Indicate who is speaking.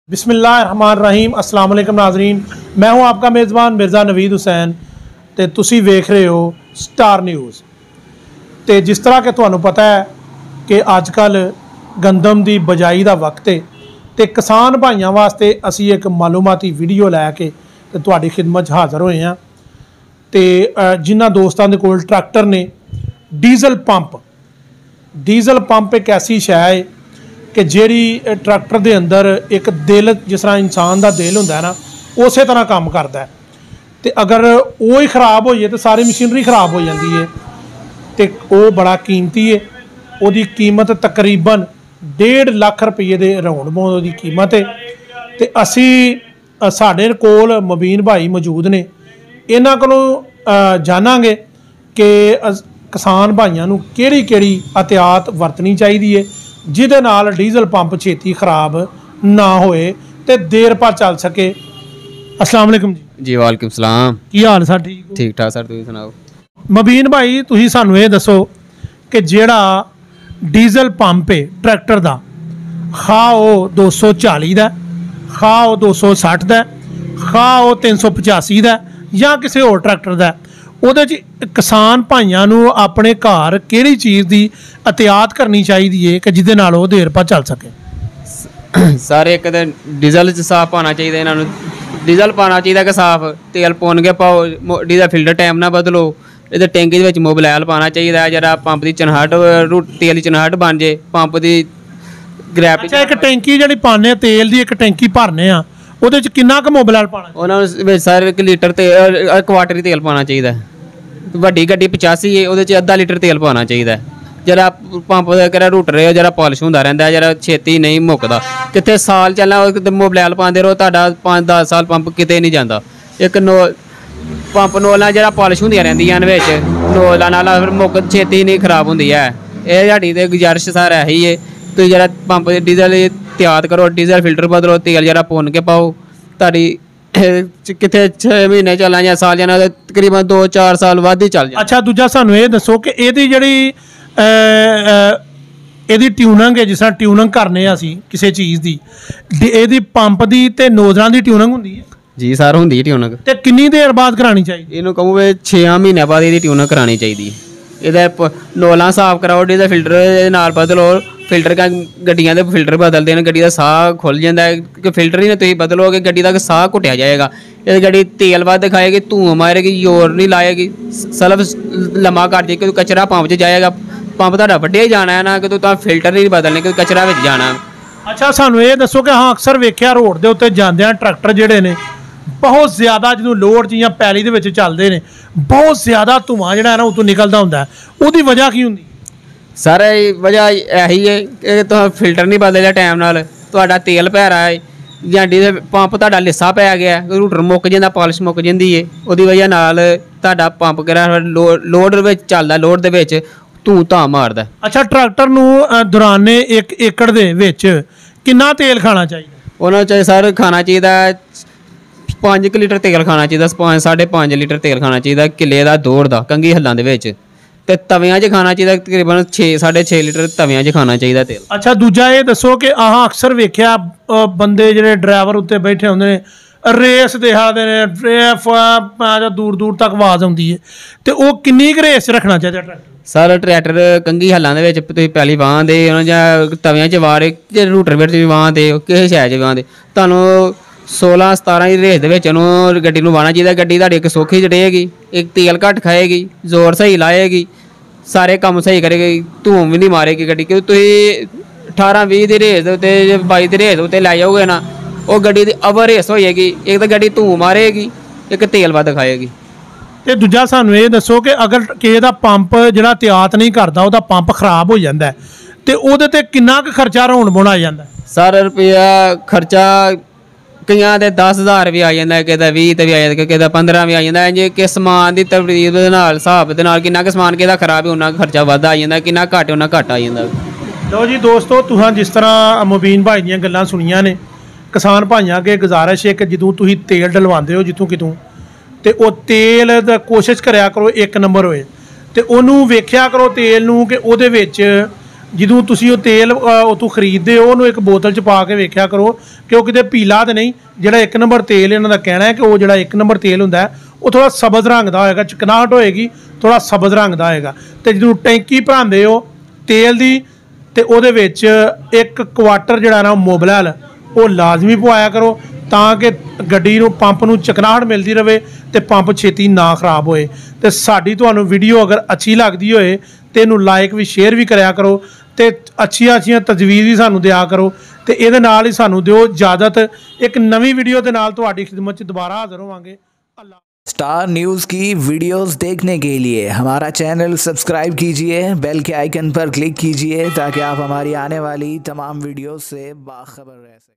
Speaker 1: बिस्मिल्लाहिर्रहमानिर्रहीम अस्सलाम वालेकुम नाज़रीन, मैं हूं आपका मेज़बान मिर्ज़ा नवीद हुसैन ते तुसी वेख रहे हो स्टार न्यूज़। तो जिस तरह के तुहानू पता है कि अजकल गंदम की बजाई का वक्त है तो किसान भाइयों वास्ते असी एक मालूमाती वीडियो लैके ते तुहाडी खिदमत हाज़र होए हैं। तो जिन्हां दोस्तां दे कोल ट्रैक्टर ने डीजल पंप एक ऐसी शै है कि जिहड़ी ट्रैक्टर के अंदर एक दिल जिस तरह इंसान का दिल होंदा है ना उस तरह काम करता है। तो अगर वो ही खराब हो जाए तो सारी मशीनरी खराब हो जाती है। तो वो बड़ा कीमती है, उसकी कीमत तकरीबन 1.5 लाख रुपये के राउंड बाउंड उसकी कीमत है। तो असी साढ़े कोल मुबीन भाई मौजूद ने, इन्हां कोलों जानांगे कि किसान भाइयों नूं किहड़ी किहड़ी एहतियात वरतनी चाहिए है जिहदे नाल डीजल पंप छेती खराब ना होए ते देर पर चल सके। अस्सलाम वालेकुम
Speaker 2: जी। वालेकुम सलाम।
Speaker 1: की हाल सर?
Speaker 2: ठीक ठाक सर, तुसीं सुनाओ।
Speaker 1: मुबीन भाई तुसीं सानूं ये दसो कि जिहड़ा डीजल पंप है ट्रैक्टर का, खा वो 240 का, खा वो 260 का, खा वो 385 का या किसी होर ट्रैक्टर का, ਉਹਦੇ 'ਚ किसान भाइयों ਨੂੰ अपने घर ਕਿਹੜੀ चीज़ की एहतियात करनी चाहिए है कि जिहदे नाल ਉਹ देर पर चल सके?
Speaker 2: सारे एक डीजल च साफ पाना चाहिए, इन्होंने डीजल पाना चाहिए कि साफ तेल पौन के पाओ, डीजल फिल्टर टाइम ना बदलो, ये टैंकी मोबिलायल पाना चाहिए जरा पंप की चनहट तेल की चनहट बन जाए पंप की ग्रैप।
Speaker 1: अच्छा, एक टैंकी जी पाने तेल की एक टैंकी भरने ਉਹਦੇ 'ਚ ਕਿੰਨਾ ਕੁ मोबिलायल पाना?
Speaker 2: उन्होंने सारे 1 लीटर तेल क्वार्टर तेल पाना चाहिए। ਵੱਡੀ ਗੱਡੀ 85 है, ਉਹਦੇ 'ਚ ਅੱਧਾ ਲੀਟਰ तेल पाना चाहिए। जरा पंप का रूटर जरा पॉलिश होंदा रहिंदा, जरा छेती नहीं मुकदा, कितने साल चलना मोबिलायल पाते रहो, तुहाडा 5-10 साल पंप किते नहीं जाता। एक पंप नोलां जरा पॉलिश होंदियां रहिंदियां ने विच, नोलां नाल मुक छेती नहीं खराब होंदी है। ये साडी ते गुजारिश सारा यही है, तुसीं जरा पंप डीजल एहतियात करो, डीजल फिल्टर बदलो, तेल जरा पुन के पाओ, तुहाडी कितने 6 महीने चलना या साल जाना, तकरीबन 2-4 साल बाद ही चल जाए।
Speaker 1: अच्छा, दूजा सानू ये दसो कि ਇਹਦੀ ਜਿਹੜੀ ਇਹਦੀ ट्यूनिंग है, जिस तरह ट्यूनिंग करने असी किसी चीज़ की, ਇਹਦੀ पंप की ते नोजलों की ट्यूनिंग होंदी है?
Speaker 2: जी सर, होंदी है ट्यूनिंग।
Speaker 1: ते कितनी देर बाद करानी चाहिए?
Speaker 2: इन्हों कहूँ 6 महीने बाद ਇਹਦੀ ट्यूनिंग करानी चाहिए। ਇਹਦਾ नोलां साफ कराओ, डीजल फिल्टर नाल बदलो, फिल्टर का गड्डियां दे फिल्टर बदलते हैं, गड्डी का साह खुल जाता है कि फिल्टर ही ना तुम बदलोगे गड्डी का साह घुटिया जाएगा। ये गड्डी तेल वध दिखाएगी, धुआं मारेगी, जोर नहीं लाएगी, सलफ लम्मा कर जाएगी, कचरा पंप च जाएगा, पंप तुहाडा वड्डिया ही जाना है ना कि तुम फिल्टर नहीं बदलने कि कचरा विच जाना।
Speaker 1: अच्छा, सानू ये दसो कि हाँ अक्सर वेख्या रोड के उत्ते जांदियां ट्रैक्टर जिहड़े ने बहुत ज़्यादा जो लोड च पैली दे विच चलदे ने बहुत ज़्यादा धुआं जिहड़ा है ना उतों निकलदा हुंदा है, उहदी वजह की हुंदी? सर
Speaker 2: वजह यही है कि तुम फिल्टर नहीं बदलिया टाइम नाल, तुहाडा तेल भैरा है ਜਾਂ डीजल पंप तुहाडा लिस्सा पै गया, रूटर मुक जांदा, पॉलिश मुक जांदी है, उहदी वजह नाल तुहाडा पंप किहड़ा लोड विच चलदा, लोड दे विच ਧਾਂ ਮਾਰਦਾ। अच्छा, ट्रैक्टर ਨੂੰ ਦੌਰਾਨੇ 1 ਏਕੜ ਦੇ ਵਿੱਚ ਕਿੰਨਾ ਤੇਲ ਖਾਣਾ ਚਾਹੀਦਾ? ਉਹਨਾਂ ਚਾਹੀਦਾ सर खाना चाहिए 5 लीटर तेल खाना चाहिए, 5.5 लीटर तेल खाना चाहिए किले का दौड़ का कंघी हल्लां दे विच, ते तवियां 'च खाना चाहिए तकरीबन 6-6.5 लीटर तवियां 'च खाना चाहिए तेल।
Speaker 1: अच्छा, दूजा ये दसो कि अक्सर वेख्या बंदे जिहड़े ड्राइवर उत्ते बैठे होंदे ने रेस देखते हैं, दूर दूर तक आवाज़ आती है, तो वो किन्नी क रेस रखना चाहिए ट्रैक्टर?
Speaker 2: सर ट्रैक्टर कंघी हल्लां दे विच तुसीं पैली वाह दे जां तवियां 'च वाह दे, रूटर विच वाह दे, किसी शै 'च वाह दे, तुहानूं 16-17 की रेस दे विच गड्डी नूं वाहना चाहिए। गड्डी तुहाडी इक सौखी चढ़ेगी, एक तेल घट खाएगी, जोर सही लाएगी, सारे काम सही करेगी, धूम भी नहीं मारेगी गड्डी। क्योंकि तुसीं 18-20 की रेस उत्ते 22 की रेस उत्ते लै जाओगे ना, वो गड्डी दी ओवर रेस हो जाएगी, एक तो गड्डी धूम मारेगी, एक तेल वध खाएगी।
Speaker 1: तो दूजा सानू ये दसो कि अगर किसी का पंप जिहड़ा एहतियात नहीं करता, उसका पंप खराब हो जाता है, तो उहदे ते किन्ना क खर्चा रौन बौन आ जाता?
Speaker 2: सर रुपया खर्चा कईयां दे 10,000 भी आ जाता है, किसी 20 भी आ जाता है, किसी 15 भी आ जाता है, जे कि समान की तरतीब दे नाल हिसाब दे नाल किन्ना क समान किहदा खराब है उन्ना खर्चा वध आ जाता, किन्ना घट उन्ना घट आ जाता।
Speaker 1: लो जी दोस्तों, तुहां जिस तरह मुबीन भाई दीयां गल्लां सुनियां ने, किसान भाइयों अगे गुजारिश है कि जदों तुसीं तेल डलवांदे हो जितों कितों, तो वो तेल दा कोशिश करिया करो 1 नंबर होए, तो उन्होंने वेख्या करो तेल नूं कि उहदे विच ਜਦੋਂ ਤੁਸੀਂ ਉਹ ਤੇਲ ਉਤੋਂ ਖਰੀਦਦੇ ਹੋ ਉਹਨੂੰ ਇੱਕ ਬੋਤਲ 'ਚ ਪਾ ਕੇ ਵੇਖਿਆ ਕਰੋ कि वो किते पीला तो नहीं। जिहड़ा 1 नंबर तेल इन्हां दा कहना है कि वो जिहड़ा 1 नंबर तेल हुंदा है वो थोड़ा सब्ज़ रंग का होएगा, चिकनाहट होएगी, थोड़ा सब्ज़ रंग का होएगा। तो जो टैंकी भरांदे हो तेल की तो वो 1 क्वार्टर जिहड़ा ना मोबिल वो लाजमी पवाया करो, ताकि गड्डी नूं पंप नूं चिकनाहट मिलती रहे तो पंप छेती ना खराब होए। तो साडी तुहानूं वीडियो अगर अच्छी लगती होए तो इनू लाइक भी शेयर भी कराया करो, तो अच्छिया तजवीज़ भी सानूं दिया करो। तो ये नाल ही सानूं दिओ इजाज़त, एक नवीं वीडियो के नाल तुहाडी खिदमत च दोबारा हाज़र होवांगे। अल्लाह।
Speaker 3: स्टार न्यूज़ की वीडियोस देखने के लिए हमारा चैनल सब्सक्राइब कीजिए, बेल के आइकन पर क्लिक कीजिए ताकि आप हमारी आने वाली तमाम वीडियोस से बाखबर रह सकें।